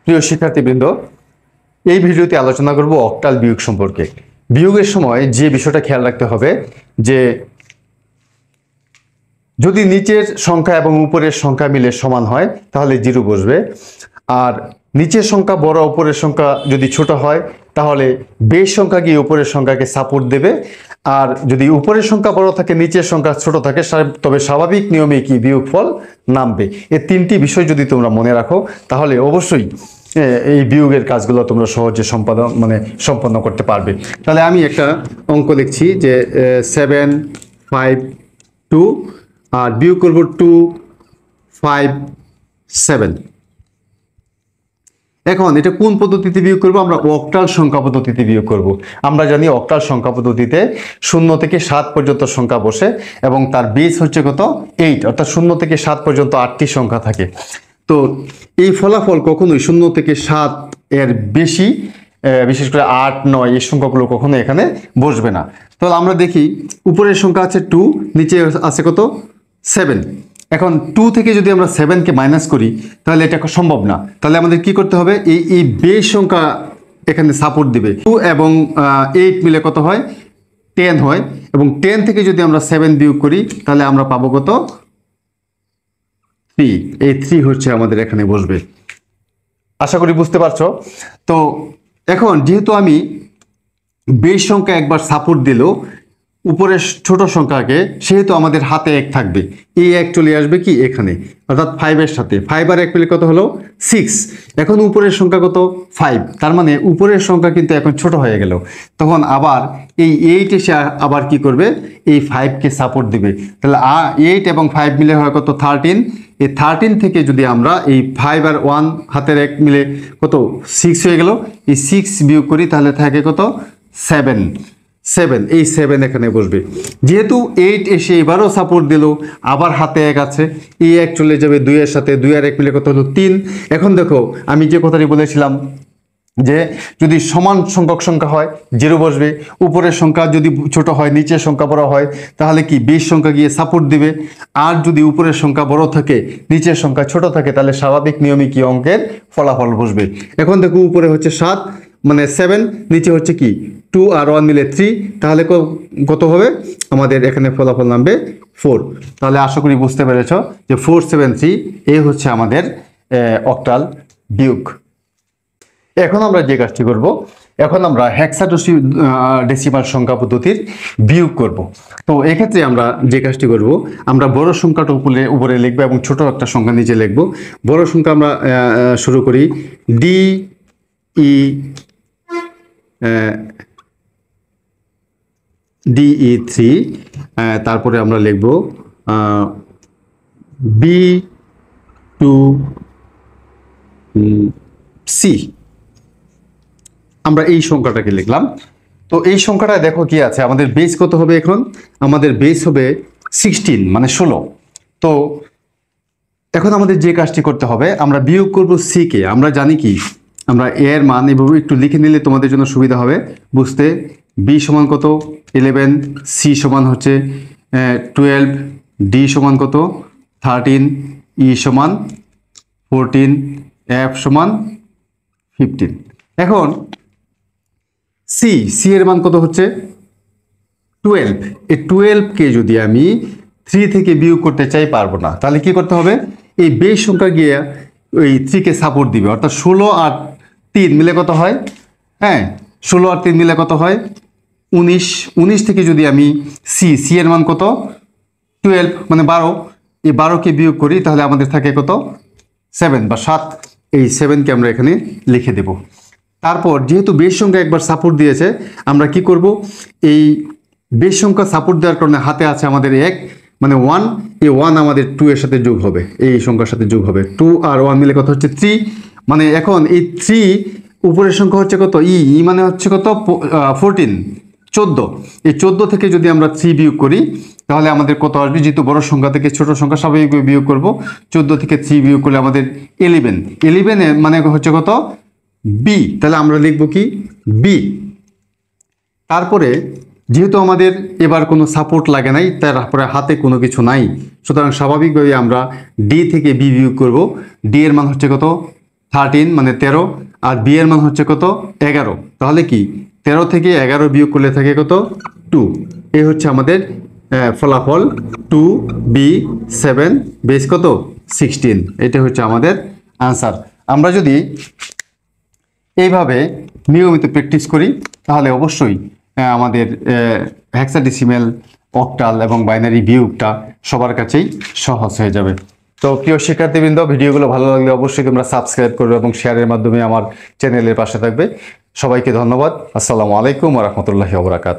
প্রিয় শিক্ষার্থীবৃন্দ, এই ভিডিওতে আলোচনা করব অক্টাল বিয়োগ সম্পর্কে। বিয়োগের সময় যে বিষয়টা খেয়াল রাখতে হবে যে যদি নিচের সংখ্যা এবং উপরের সংখ্যা মিলে সমান হয় তাহলে জিরো বসবে, আর নিচের সংখ্যা বড় উপরের সংখ্যা যদি ছোট হয় তাহলে বেশ সংখ্যা গিয়ে উপরের সংখ্যাকে সাপোর্ট দেবে, আর যদি উপরের সংখ্যা বড় থাকে নিচের সংখ্যা ছোট থাকে তবে স্বাভাবিক নিয়মে কি বিয়োগফল নামবে। এই তিনটি বিষয় যদি তোমরা মনে রাখো তাহলে অবশ্যই এই বিয়োগের কাজগুলো তোমরা সহজে সম্পন্ন করতে পারবে। তাহলে আমি একটা অঙ্ক লিখছি যে 7, 5, 2 আর বিয়োগ করব 2, 5, 7। এখন এটা কোন পদ্ধতিতে বিয়োগ করব? আমরা অক্টাল সংখ্যা পদ্ধতিতে বিয়োগ করব। আমরা জানি অক্টাল সংখ্যা পদ্ধতিতে 0 থেকে 7 পর্যন্ত সংখ্যা বসে এবং তার বেস হচ্ছে কত? 8, অর্থাৎ 0 থেকে 7 পর্যন্ত 8টি সংখ্যা থাকে। তো এই ফলাফল কখনোই 0 থেকে 7 এর বেশি, বিশেষ করে 8, 9 এই সংখ্যাগুলো কখনো এখানে বসবে না। তাহলে আমরা দেখি উপরের সংখ্যা আছে 2, নিচে আছে কত? 7। এখন 2 থেকে যদি আমরা 7কে মাইনাস করি তাহলে এটা সম্ভব না। তাহলে আমাদের কি করতে হবে? এই বেশ সংখ্যা এখানে সাপোর্ট দিবে। 2 এবং 8 মিলে কত হয়? 10 হয়, এবং 10 থেকে যদি আমরা 7 বিয়োগ করি তাহলে আমরা পাবো কত? 3। এই 3 হচ্ছে আমাদের এখানে বসবে। আশা করি বুঝতে পারছো। তো এখন যেহেতু আমি বেশ সংখ্যা একবার সাপোর্ট দিল উপরের ছোট সংখ্যাকে, সেহেতু আমাদের হাতে 1 থাকবে। এই 1 চলে আসবে কি এখানে, অর্থাৎ 5 এর সাথে। 5 আর 1 মিলে কত হলো? 6। এখন উপরের সংখ্যা কত? 5। তার মানে উপরের সংখ্যা কিন্তু এখন ছোট হয়ে গেল। তখন আবার এই 8 এসে আবার কি করবে? এই 5কে সাপোর্ট দিবে। তাহলে 8 এবং 5 মিলে হয় কত? 13। এই 13 থেকে যদি আমরা এই 5 আর 1 হাতের 1 মিলে কত? 6 হয়ে গেল। এই 6 বিয়োগ করি তাহলে থাকে কত? 7। এই 7 এখানে বসবে। যেহেতু 8 এসে এবারও সাপোর্ট দিল, আবার হাতে 1 আছে, এই 1 চলে যাবে 2 এর সাথে। 2 আর 1 মিলে কত হলো? 3। এখন দেখো আমি যে কথাটি বলেছিলাম যে যদি সমান সংখ্যক সংখ্যা হয় 0 বসবে, উপরের সংখ্যা যদি ছোট হয় নিচের সংখ্যা বড় হয় তাহলে কি বেশ সংখ্যা গিয়ে সাপোর্ট দিবে, আর যদি উপরের সংখ্যা বড় থাকে নিচের সংখ্যা ছোট থাকে তাহলে স্বাভাবিক নিয়মে কি অঙ্কের ফলাফল বসবে। এখন দেখো উপরে হচ্ছে 7 মানে 7, নিচে হচ্ছে কি 2 আর 1 মিলে 3, তাহলে কত হবে? আমাদের এখানে ফলাফল নামবে 4। তাহলে আশা করি বুঝতে পেরেছ যে 4, 7, 3 এই হচ্ছে আমাদের অক্টাল বিয়োগ। এখন আমরা যে কাজটি করব, এখন আমরা হেক্সাডেসিমাল সংখ্যা পদ্ধতির বিয়োগ করব। তো এক্ষেত্রে আমরা যে কাজটি করব, আমরা বড় সংখ্যাটা উপরে লিখবো এবং ছোট একটা সংখ্যা নিচে লিখবো। বড় সংখ্যা আমরা শুরু করি DE3, তারপরে আমরা লিখব B2C। আমরা এই সংখ্যাটাকে লিখলাম। তো এই সংখ্যাটা দেখো কি আছে, আমাদের বেস কত হবে? এখন আমাদের বেস হবে 16 মানে 16। তো এখন আমাদের যে কাজটি করতে হবে, আমরা বিয়োগ করব C কে। আমরা জানি কি, আমরা এর মান এভাবে একটু লিখে নিলে তোমাদের জন্য সুবিধা হবে বুঝতে। B সমান কত? 11, C সমান হচ্ছে 12, D সমান কত? 13, E সমান 14, F সমান 15। এখন C এর মান কত হচ্ছে? 12। এই 12কে যদি আমি 3 থেকে বিয়োগ করতে চাই পারবো না, তাহলে কি করতে হবে? এই বেশ সংখ্যা গিয়ে ওই 3কে সাপোর্ট দিবে, অর্থাৎ 16 আর 3 মিলে কত হয়? 16 আর 3 মিলে কত হয়? 19। 19 থেকে যদি আমি C এর মান কত? 12 মানে 12। এই 12কে বিয়োগ করি তাহলে আমাদের থাকে কত? 7 বা 7। এই 7কে আমরা এখানে লিখে দেব। তারপর যেহেতু বেশ সংখ্যা একবার সাপোর্ট দিয়েছে, আমরা কি করব? এই বেশ সংখ্যা সাপোর্ট দেওয়ার কারণে হাতে আছে আমাদের 1 মানে 1। এই 1 আমাদের 2 এর সাথে যোগ হবে, এই সংখ্যার সাথে যোগ হবে। 2 আর 1 মিলে কত হচ্ছে? 3। মানে এখন এই 3 উপরের সংখ্যা হচ্ছে কত? ই মানে হচ্ছে কত? 14, 14। এই 14 থেকে যদি আমরা 3 বিয়োগ করি তাহলে আমাদের কত আসবে? যেহেতু বড় সংখ্যা থেকে ছোট সংখ্যা স্বাভাবিকভাবে বিয়োগ করব। 14 থেকে 3 বিয়োগ করলে আমাদের 11। 11 মানে হচ্ছে কত? B। তাহলে আমরা লিখব কি? B। তারপরে যেহেতু আমাদের এবার কোনো সাপোর্ট লাগে নাই, তারপরে হাতে কোনো কিছু নাই, সুতরাং স্বাভাবিকভাবে আমরা D থেকে B বিয়োগ করব। D এর মান হচ্ছে কত? 13 মানে 13, আর বি এর মান হচ্ছে কত 11। তাহলে কি 13 থেকে 11 বিয়োগ করলে থাকে কত 2। এই হচ্ছে আমাদের ফলাফল 2b7 বেস কত 16। এটা হচ্ছে আমাদের আনসার। আমরা যদি এইভাবে নিয়মিত প্র্যাকটিস করি তাহলে অবশ্যই আমাদের হেক্সাডেসিমেল, অক্টাল এবং বাইনারি বিয়োগটা সবার কাছেই সহজ হয়ে যাবে। তো প্রিয় শিক্ষার্থীবৃন্দ, ভিডিওগুলো ভালো লাগলে অবশ্যই তোমরা সাবস্ক্রাইব করবে এবং শেয়ারের মাধ্যমে আমার চ্যানেলের পাশে থাকবে। সবাইকে ধন্যবাদ। আসসালামু আলাইকুম ওয়া রাহমাতুল্লাহি ওয়া বারাকাতুহু।